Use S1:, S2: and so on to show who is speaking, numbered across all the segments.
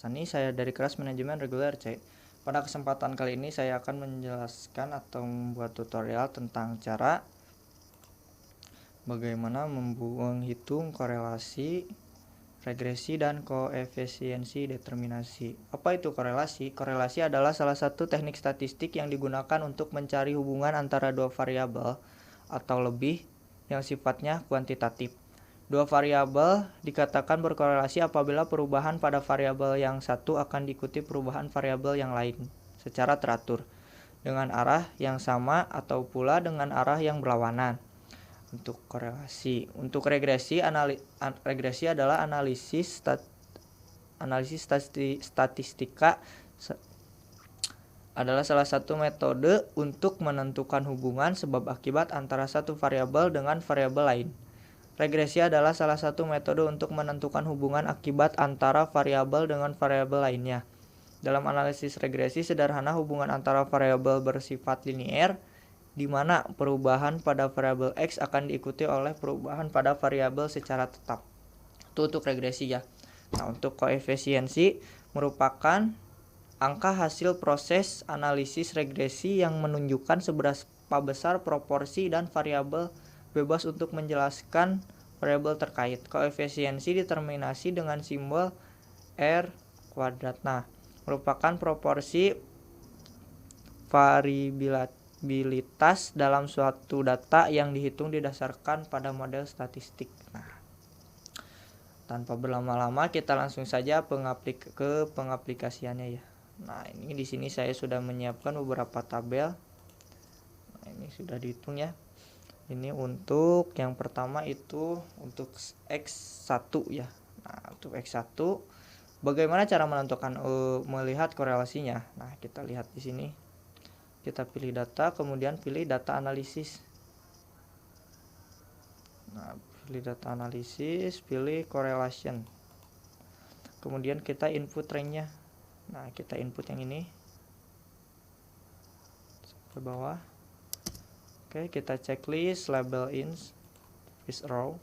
S1: Sani, saya dari kelas manajemen reguler C. Pada kesempatan kali ini saya akan menjelaskan atau membuat tutorial tentang cara bagaimana menghitung korelasi, regresi, dan koefisiensi determinasi. Apa itu korelasi? Korelasi adalah salah satu teknik statistik yang digunakan untuk mencari hubungan antara dua variabel atau lebih yang sifatnya kuantitatif. Dua variabel dikatakan berkorelasi apabila perubahan pada variabel yang satu akan diikuti perubahan variabel yang lain secara teratur dengan arah yang sama atau pula dengan arah yang berlawanan. Untuk korelasi, untuk regresi, regresi adalah analisis statistika adalah salah satu metode untuk menentukan hubungan sebab akibat antara satu variabel dengan variabel lain. Regresi adalah salah satu metode untuk menentukan hubungan akibat antara variabel dengan variabel lainnya. Dalam analisis regresi sederhana, hubungan antara variabel bersifat linier, di mana perubahan pada variabel X akan diikuti oleh perubahan pada variabel secara tetap. Itu untuk regresi ya. Nah, untuk koefisiensi merupakan angka hasil proses analisis regresi yang menunjukkan seberapa besar proporsi dan variabel bebas untuk menjelaskan variabel terkait. Koefisiensi determinasi dengan simbol R kuadrat. Nah, merupakan proporsi variabilitas dalam suatu data yang dihitung didasarkan pada model statistik. Nah, tanpa berlama-lama kita langsung saja ke pengaplikasiannya ya. Nah, ini di sini saya sudah menyiapkan beberapa tabel. Nah, ini sudah dihitung ya. Ini untuk yang pertama itu untuk X1 ya. Nah, untuk X1 bagaimana cara menentukan melihat korelasinya? Nah, kita lihat di sini. Kita pilih data, kemudian pilih data analisis. Nah, pilih data analisis, pilih correlation. Kemudian kita input range-nya. Nah, kita input yang ini. Sampai bawah. Oke, kita checklist label in is row.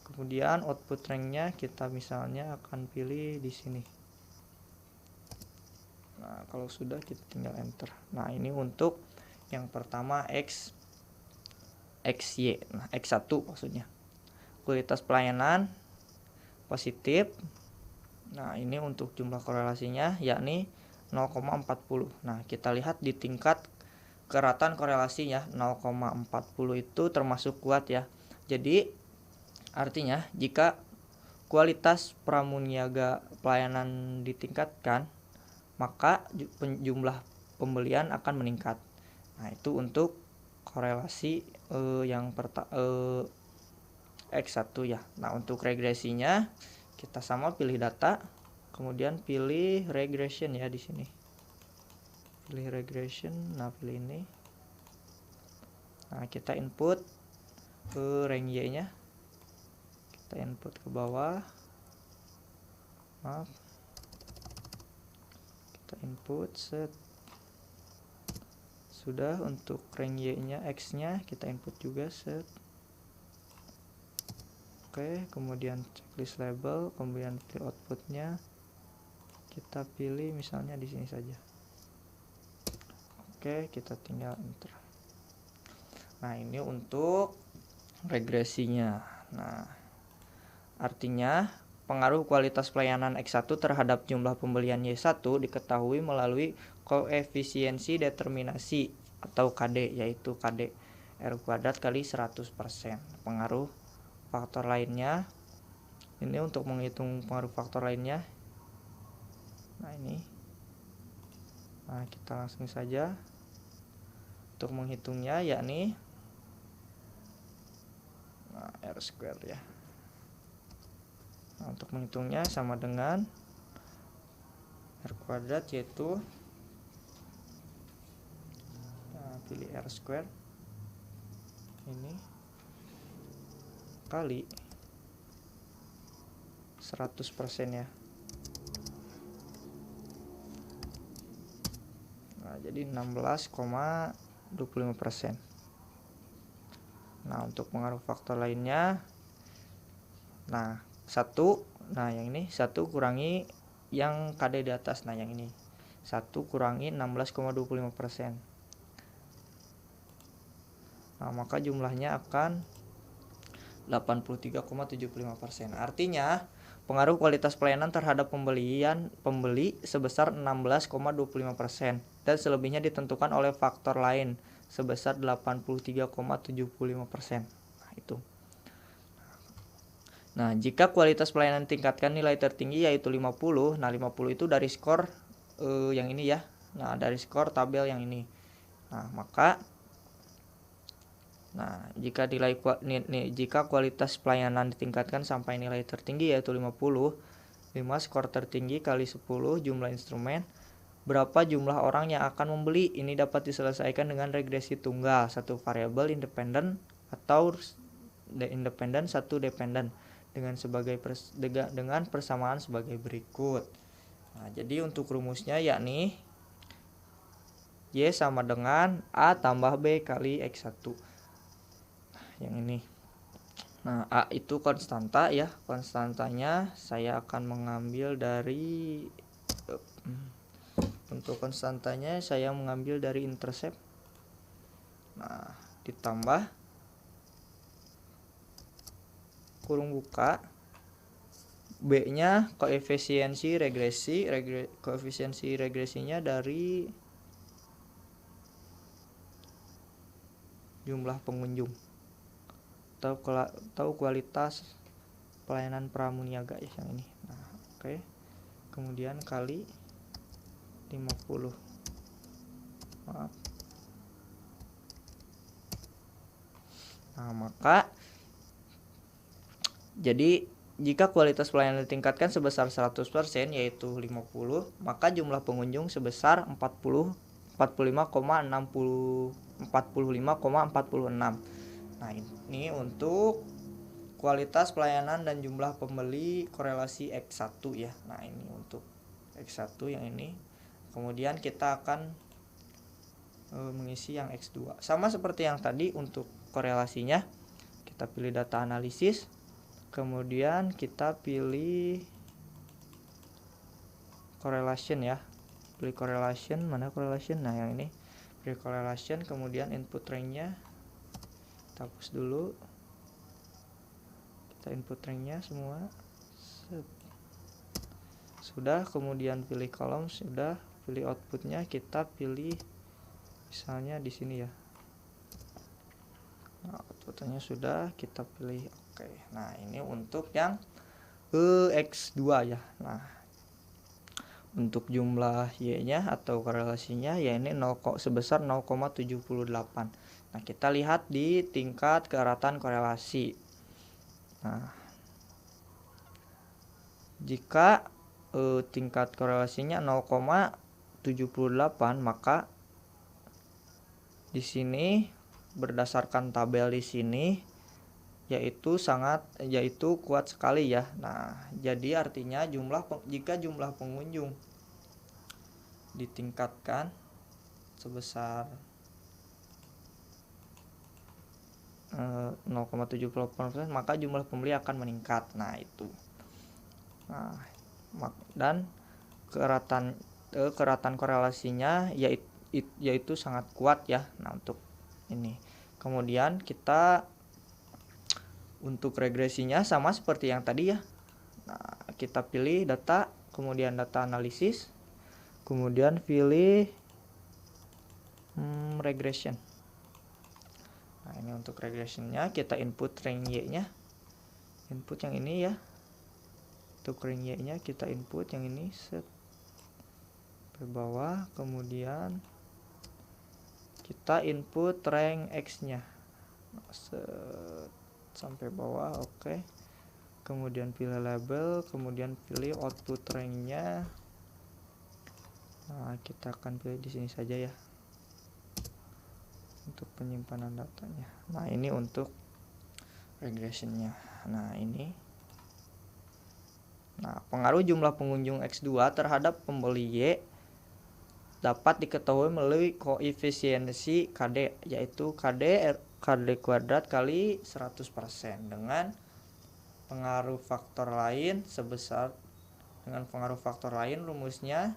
S1: Kemudian output range-nya kita misalnya akan pilih di sini. Nah, kalau sudah kita tinggal enter. Nah, ini untuk yang pertama XY. Nah, X1 maksudnya. Kualitas pelayanan positif. Nah, ini untuk jumlah korelasinya yakni 0,40. Nah, kita lihat di tingkat keratan korelasinya 0,40 itu termasuk kuat ya. Jadi artinya jika kualitas pramuniaga pelayanan ditingkatkan, maka jumlah pembelian akan meningkat. Nah, itu untuk korelasi X1 ya. Nah, untuk regresinya kita sama pilih data, kemudian pilih regression ya di sini. Pilih regression, nah pilih ini. Nah, kita input ke range Y-nya. Kita input ke bawah. Maaf. Kita input set. Sudah untuk range Y-nya, X-nya kita input juga set. Oke, kemudian checklist label, kemudian pilih outputnya. Kita pilih misalnya di sini saja. Oke, kita tinggal enter. Nah, ini untuk regresinya. Nah, artinya pengaruh kualitas pelayanan X1 terhadap jumlah pembelian Y1 diketahui melalui koefisiensi determinasi atau KD, yaitu KD R kuadrat kali 100%. Pengaruh faktor lainnya, ini untuk menghitung pengaruh faktor lainnya. Nah, ini. Nah, kita langsung saja untuk menghitungnya yakni R square ya. Nah, untuk menghitungnya sama dengan R kuadrat, yaitu pilih R square ini kali 100% ya. Nah, jadi 16,25%. Nah, untuk pengaruh faktor lainnya, nah yang ini 1 kurangi yang KD di atas. Nah, yang ini 1 kurangi 16,25%. Nah, maka jumlahnya akan 83,75%. Artinya, pengaruh kualitas pelayanan terhadap pembeli sebesar 16,25% dan selebihnya ditentukan oleh faktor lain sebesar 83,75%. Nah, itu. Nah, jika kualitas pelayanan tingkatkan nilai tertinggi yaitu 50, nah 50 itu dari skor yang ini ya. Nah, dari skor tabel yang ini. Nah, jika kualitas pelayanan ditingkatkan sampai nilai tertinggi yaitu 50, 5 skor tertinggi kali 10 jumlah instrumen, berapa jumlah orang yang akan membeli? Ini dapat diselesaikan dengan regresi tunggal, satu variabel independen atau independen, satu dependen dengan persamaan sebagai berikut. Nah, jadi untuk rumusnya yakni Y sama dengan A tambah B kali X1. Yang ini. Nah, A itu konstanta ya. Konstantanya saya akan mengambil dari untuk konstantanya saya mengambil dari intercept. Nah, ditambah kurung buka B-nya koefisiensi regresinya dari jumlah pengunjung atau kualitas pelayanan pramuniaga ya yang ini. Nah, oke. Kemudian kali 50. Maaf. Nah, maka jadi jika kualitas pelayanan ditingkatkan sebesar 100% yaitu 50, maka jumlah pengunjung sebesar 45,46. Nah, ini untuk kualitas pelayanan dan jumlah pembeli korelasi X1 ya. Nah, ini untuk X1 yang ini. Kemudian kita akan mengisi yang X2. Sama seperti yang tadi untuk korelasinya. Kita pilih data analisis. Kemudian kita pilih correlation ya. Pilih correlation, mana correlation? Nah, yang ini. Pilih correlation, kemudian input range-nya kita hapus dulu. Kita input range-nya semua. Sudah, kemudian pilih kolom, sudah, pilih outputnya, kita pilih misalnya di sini ya. Nah, outputnya sudah, kita pilih oke. Nah, ini untuk yang X2 ya. Nah, untuk jumlah Y-nya atau korelasinya ya ini sebesar 0,78. Nah, kita lihat di tingkat keeratan korelasi. Nah, jika tingkat korelasinya 0,78, maka di sini berdasarkan tabel di sini yaitu kuat sekali ya. Nah, jadi artinya jika jumlah pengunjung ditingkatkan sebesar 0,78%, maka jumlah pembeli akan meningkat. Nah, itu. Nah, dan keratan korelasinya yaitu sangat kuat ya. Nah, untuk ini. Kemudian kita untuk regresinya sama seperti yang tadi ya. Nah, kita pilih data, kemudian data analisis, kemudian pilih regression. Nah, ini untuk regressionnya kita input range Y-nya. Input yang ini ya. Untuk range Y-nya kita input yang ini set ke bawah, kemudian kita input range X-nya. Set sampai bawah, oke. Kemudian pilih label, kemudian pilih output range-nya. Nah, kita akan pilih di sini saja ya. Untuk penyimpanan datanya. Nah, ini untuk regressionnya. Nah, ini. Nah, pengaruh jumlah pengunjung X2 terhadap pembeli Y dapat diketahui melalui koefisiensi KD, yaitu KD kuadrat kali 100% dengan pengaruh faktor lain sebesar Dengan pengaruh faktor lain, rumusnya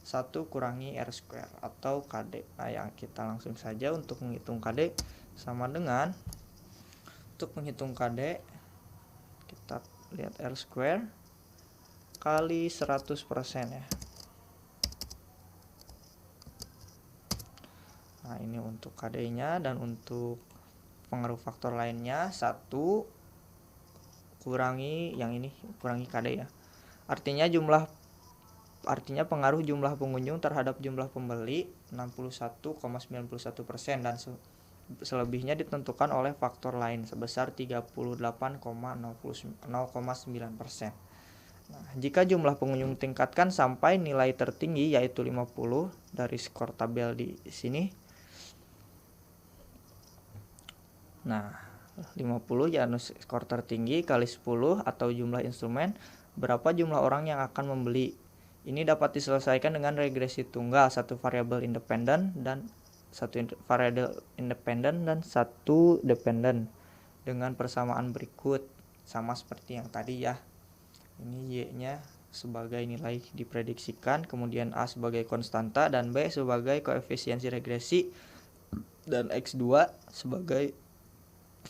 S1: 1 kurangi R square atau KD. Nah, yang kita langsung saja untuk menghitung KD sama dengan, untuk menghitung KD kita lihat R square kali 100% ya. Nah, ini untuk KD-nya, dan untuk pengaruh faktor lainnya 1 kurangi yang ini, kurangi KD ya. Artinya pengaruh jumlah pengunjung terhadap jumlah pembeli 61,91%, dan selebihnya ditentukan oleh faktor lain sebesar 38,09%. Nah, jika jumlah pengunjung tingkatkan sampai nilai tertinggi yaitu 50 dari skor tabel di sini. Nah, 50 ya skor tertinggi kali 10 atau jumlah instrumen, berapa jumlah orang yang akan membeli. Ini dapat diselesaikan dengan regresi tunggal, satu variabel independen dan satu dependen dengan persamaan berikut, sama seperti yang tadi ya. Ini Y-nya sebagai nilai diprediksikan, kemudian A sebagai konstanta dan B sebagai koefisiensi regresi, dan X2 sebagai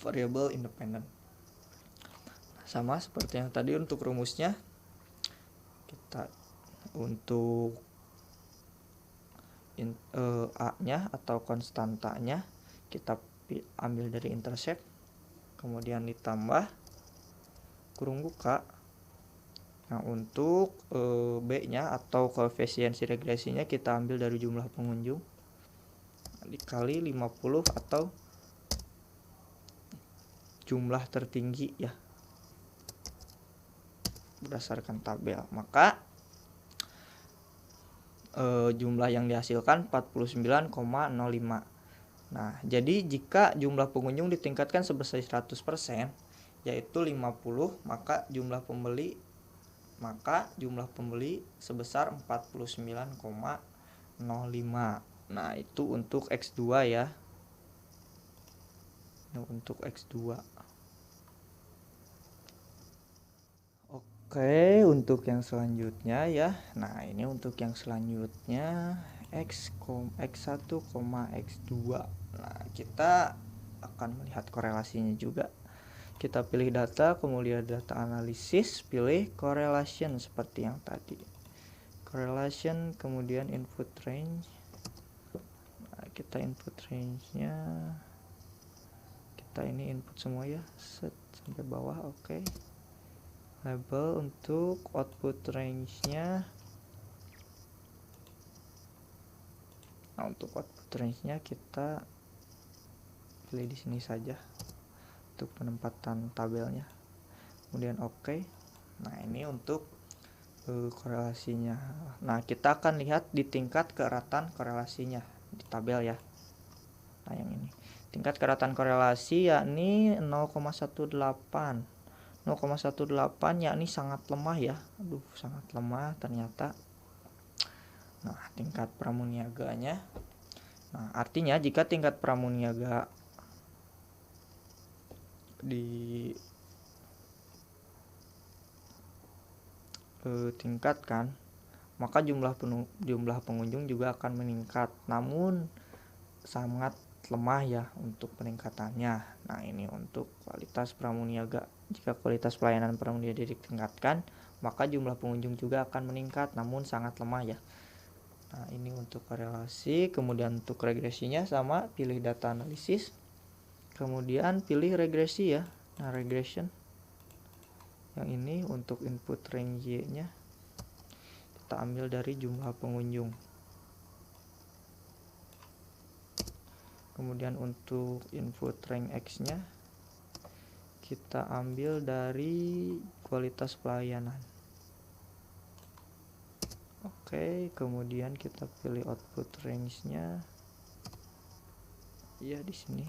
S1: variabel independen. Sama seperti yang tadi untuk rumusnya, kita untuk A-nya atau konstantanya kita ambil dari intercept, kemudian ditambah kurung buka. Nah, untuk B-nya atau koefisiensi regresinya kita ambil dari jumlah pengunjung dikali 50 atau jumlah tertinggi ya, berdasarkan tabel. Maka jumlah yang dihasilkan 49,05. Nah, jadi jika jumlah pengunjung ditingkatkan sebesar 100% yaitu 50, maka jumlah pembeli sebesar 49,05. Nah, itu untuk X2 ya. Untuk X2. Oke, untuk yang selanjutnya ya. Nah, ini untuk yang selanjutnya X1, X2. Nah, kita akan melihat korelasinya juga. Kita pilih data, kemudian data analisis, pilih correlation seperti yang tadi. Correlation, kemudian input range. Nah, kita input range-nya, kita ini input semua ya, set sampai bawah. Oke. Label untuk output range-nya. Nah, untuk output range-nya kita pilih di sini saja untuk penempatan tabelnya. Kemudian oke. Nah, ini untuk korelasinya. Nah, kita akan lihat di tingkat keeratan korelasinya di tabel ya. Nah, yang ini tingkat keeratan korelasi yakni 0,18 yakni sangat lemah ya. Aduh, sangat lemah ternyata. Nah, tingkat pramuniaganya. Nah, artinya jika tingkat pramuniaga ditingkatkan, maka jumlah pengunjung juga akan meningkat, namun sangat lemah ya untuk peningkatannya. Nah, ini untuk kualitas pramuniaga. Jika kualitas pelayanan pramuniaga ditingkatkan, maka jumlah pengunjung juga akan meningkat, namun sangat lemah ya. Nah, ini untuk korelasi. Kemudian untuk regresinya sama, pilih data analisis, kemudian pilih regresi ya. Nah, regression yang ini untuk input range Y-nya kita ambil dari jumlah pengunjung. Kemudian untuk input rank X-nya kita ambil dari kualitas pelayanan. Oke, kemudian kita pilih output range-nya. Ya, di sini.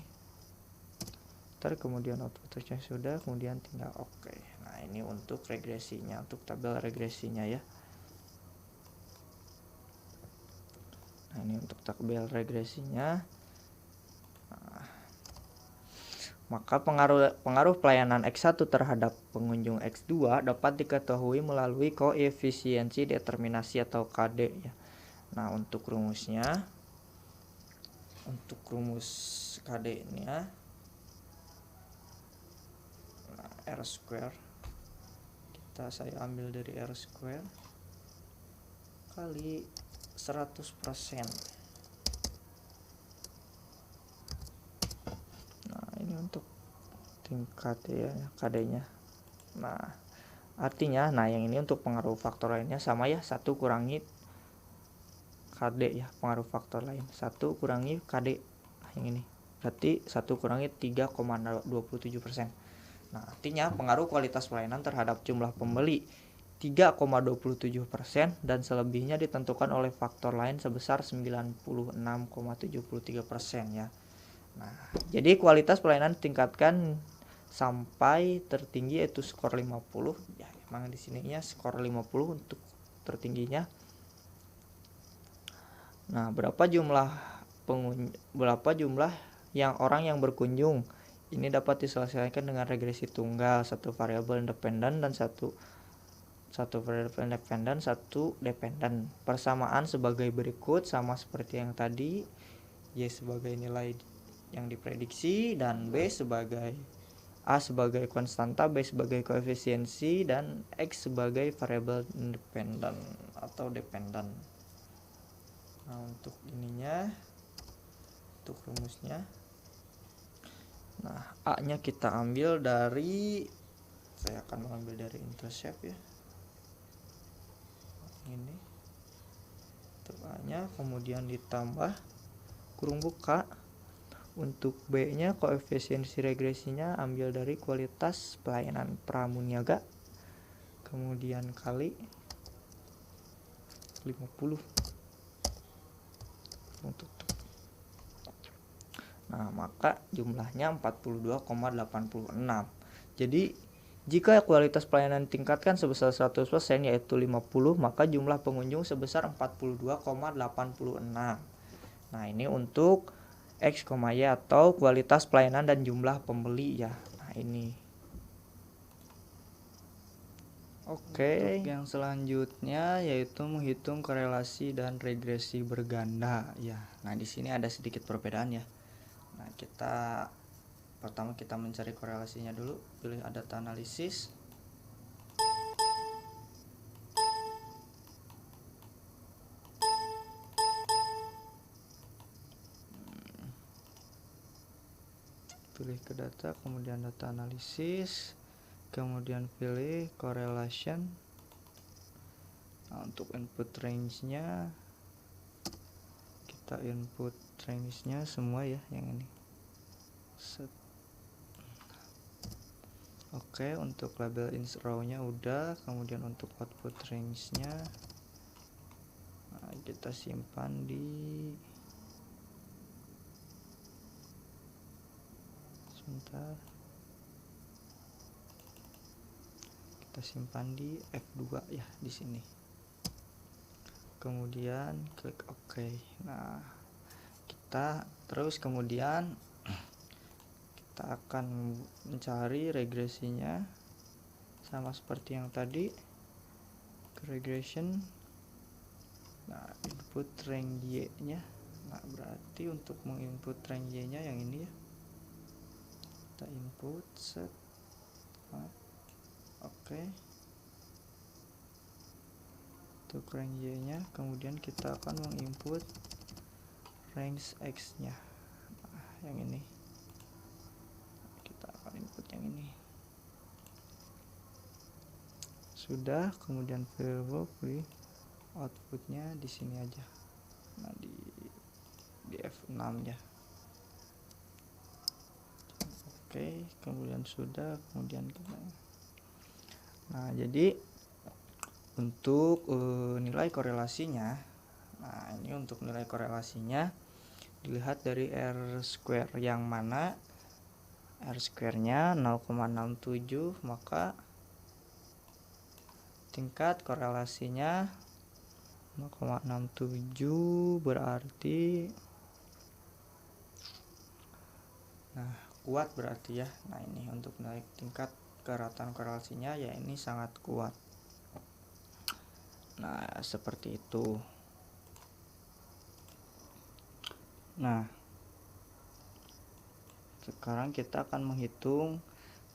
S1: Kemudian output range-nya sudah, kemudian tinggal oke. Nah, ini untuk regresinya, untuk tabel regresinya ya. Nah, ini untuk tabel regresinya. Maka pengaruh pelayanan X1 terhadap pengunjung X2 dapat diketahui melalui koefisiensi determinasi atau KD ya. Nah, untuk rumus KD-nya R square, saya ambil dari R square kali 100%. Nah, ini untuk tingkat ya KD-nya. Nah, artinya yang ini untuk pengaruh faktor lainnya sama ya, 1 kurangi KD ya, pengaruh faktor lain 1 kurangi KD yang ini, berarti 1 kurangi 3,27%. Nah, artinya pengaruh kualitas pelayanan terhadap jumlah pembeli 3,27% dan selebihnya ditentukan oleh faktor lain sebesar 96,73% ya. Nah, jadi kualitas pelayanan tingkatkan sampai tertinggi yaitu skor 50 ya, emang di sininya skor 50 untuk tertingginya. Nah, berapa jumlah yang orang yang berkunjung ini dapat diselesaikan dengan regresi tunggal, satu variabel independen dan satu variabel independen, satu dependen. Persamaan sebagai berikut, sama seperti yang tadi. Y sebagai nilai yang diprediksi dan A sebagai konstanta, B sebagai koefisiensi, dan X sebagai variabel independen atau dependen. Nah, untuk rumusnya, nah A-nya kita ambil dari, saya akan mengambil dari intercept ya, ini untuk A-nya, kemudian ditambah kurung buka. Untuk B-nya koefisiensi regresinya ambil dari kualitas pelayanan pramuniaga, kemudian kali 50 untuk. Nah, maka jumlahnya 42,86. Jadi jika kualitas pelayanan ditingkatkan sebesar 100% yaitu 50, maka jumlah pengunjung sebesar 42,86. Nah, ini untuk X, Y atau kualitas pelayanan dan jumlah pembeli ya. Nah, ini. Oke. Untuk yang selanjutnya yaitu menghitung korelasi dan regresi berganda ya. Nah, di sini ada sedikit perbedaan ya. Nah, pertama kita mencari korelasinya dulu, pilih data analisis. Pilih ke data, kemudian data analisis, kemudian pilih correlation. Nah, untuk input range-nya kita input range-nya semua ya, yang ini. Oke, untuk label ins row-nya udah, kemudian untuk output range-nya kita simpan di F2 ya, di sini. Kemudian klik OK. Nah, kemudian kita akan mencari regresinya sama seperti yang tadi, regression. Nah, input range Y-nya. Nah, berarti untuk menginput range Y-nya yang ini ya. Kita input set. Oke. Untuk range Y-nya, kemudian kita akan menginput range X-nya. Nah, yang ini. Kita akan input yang ini. Sudah, kemudian pilih outputnya di sini aja. Nah, di F6 ya. Oke, kemudian sudah, kemudian kita. Nah, jadi untuk nilai korelasinya, nah ini untuk nilai korelasinya dilihat dari R square, yang mana R square-nya 0,67, maka tingkat korelasinya 0,67 berarti kuat berarti ya. Nah ini untuk naik tingkat keratan korelasinya ya ini sangat kuat. Nah seperti itu. Nah sekarang kita akan menghitung.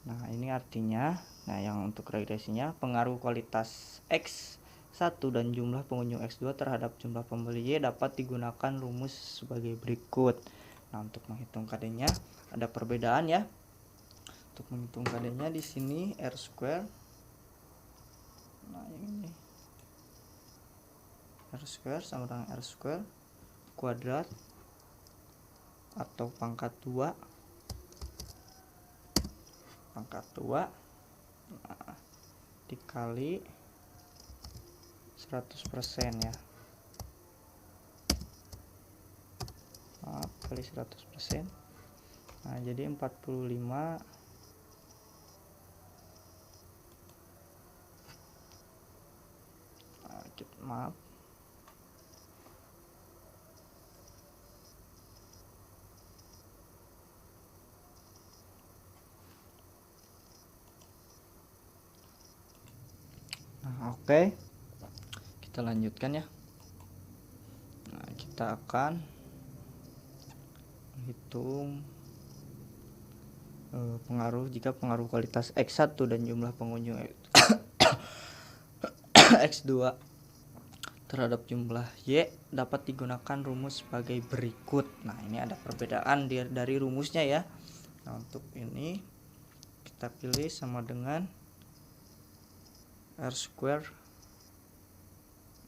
S1: Nah ini artinya, nah yang untuk regresinya pengaruh kualitas X1 dan jumlah pengunjung X2 terhadap jumlah pembeli Y dapat digunakan rumus sebagai berikut. Nah untuk menghitung KD-nya ada perbedaan ya. Untuk menghitung KD-nya di sini R square. Nah yang ini R square sama dengan R square kuadrat atau pangkat 2 nah, dikali 100% ya. Maaf, kali 100%. Nah jadi 45 maaf nah oke. Kita lanjutkan ya. Nah kita akan menghitung pengaruh jika pengaruh kualitas X1 dan jumlah pengunjung X2 terhadap jumlah Y dapat digunakan rumus sebagai berikut. Nah ini ada perbedaan dari rumusnya ya. Nah untuk ini kita pilih sama dengan R square.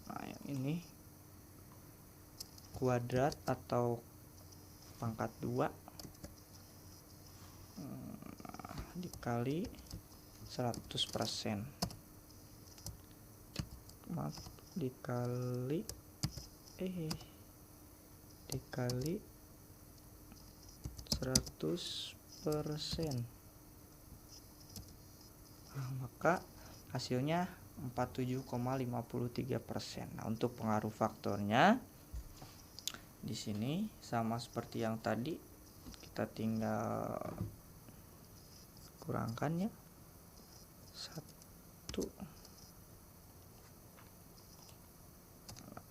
S1: Nah yang ini kuadrat atau pangkat 2 dikali 100%. Maaf, dikali 100%. Nah, maka hasilnya 47,53%. Nah, untuk pengaruh faktornya di sini sama seperti yang tadi, kita tinggal kurangkan ya 1.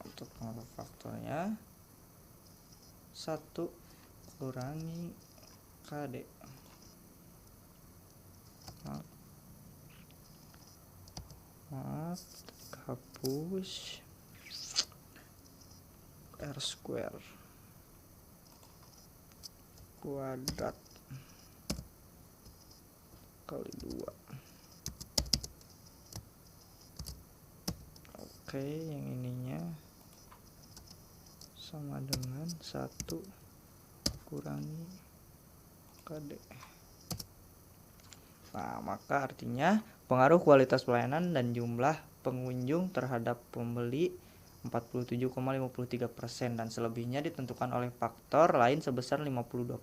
S1: Untuk pengaruh faktornya 1 kurangi KD. Maaf, hapus R square kuadrat kali 2. Oke, yang ininya sama dengan 1 kurangi KD. Nah, maka artinya pengaruh kualitas pelayanan dan jumlah pengunjung terhadap pembeli 47,53% dan selebihnya ditentukan oleh faktor lain sebesar 52%.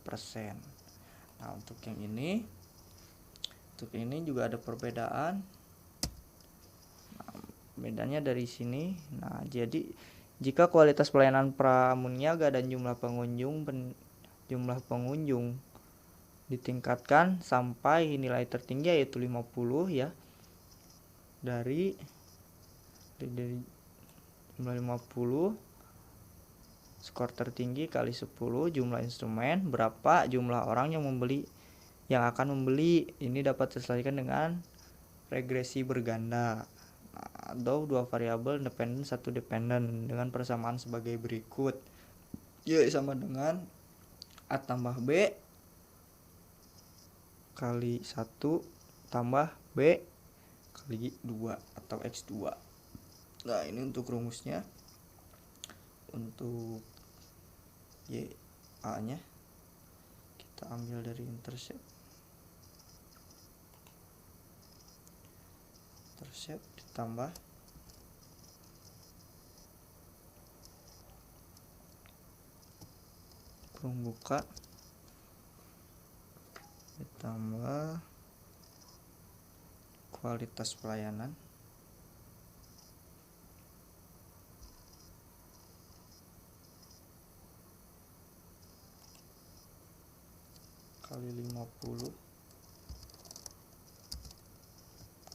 S1: Nah, untuk ini juga ada perbedaan. Nah, bedanya dari sini. Nah, jadi jika kualitas pelayanan pramuniaga dan jumlah pengunjung ditingkatkan sampai nilai tertinggi yaitu 50 ya. Dari jumlah 50 skor tertinggi kali 10 jumlah instrumen, berapa jumlah orang yang akan membeli. Ini dapat disesuaikan dengan regresi berganda. Nah, atau 2 variabel independen 1 dependen dengan persamaan sebagai berikut. Y sama dengan A tambah B kali 1 tambah B kali 2 atau X2. Nah ini untuk rumusnya. Untuk YA nya kita ambil dari intercept ditambah kurung buka ditambah kualitas pelayanan kali 50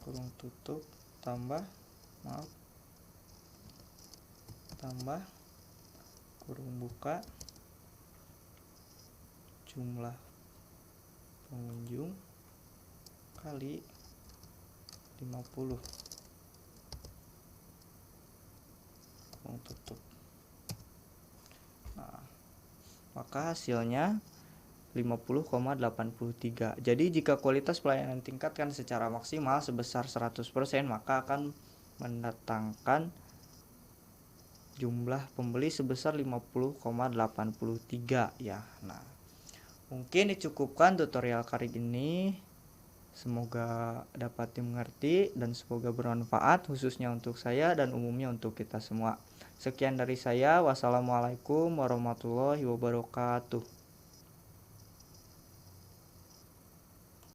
S1: kurung tutup tambah kurung buka jumlah pengunjung kali 50 kurung tutup. Nah, maka hasilnya 50,83. Jadi jika kualitas pelayanan ditingkatkan secara maksimal sebesar 100%, maka akan mendatangkan jumlah pembeli sebesar 50,83 ya. Nah, mungkin dicukupkan tutorial kali ini. Semoga dapat dimengerti dan semoga bermanfaat khususnya untuk saya dan umumnya untuk kita semua. Sekian dari saya. Wassalamualaikum warahmatullahi wabarakatuh.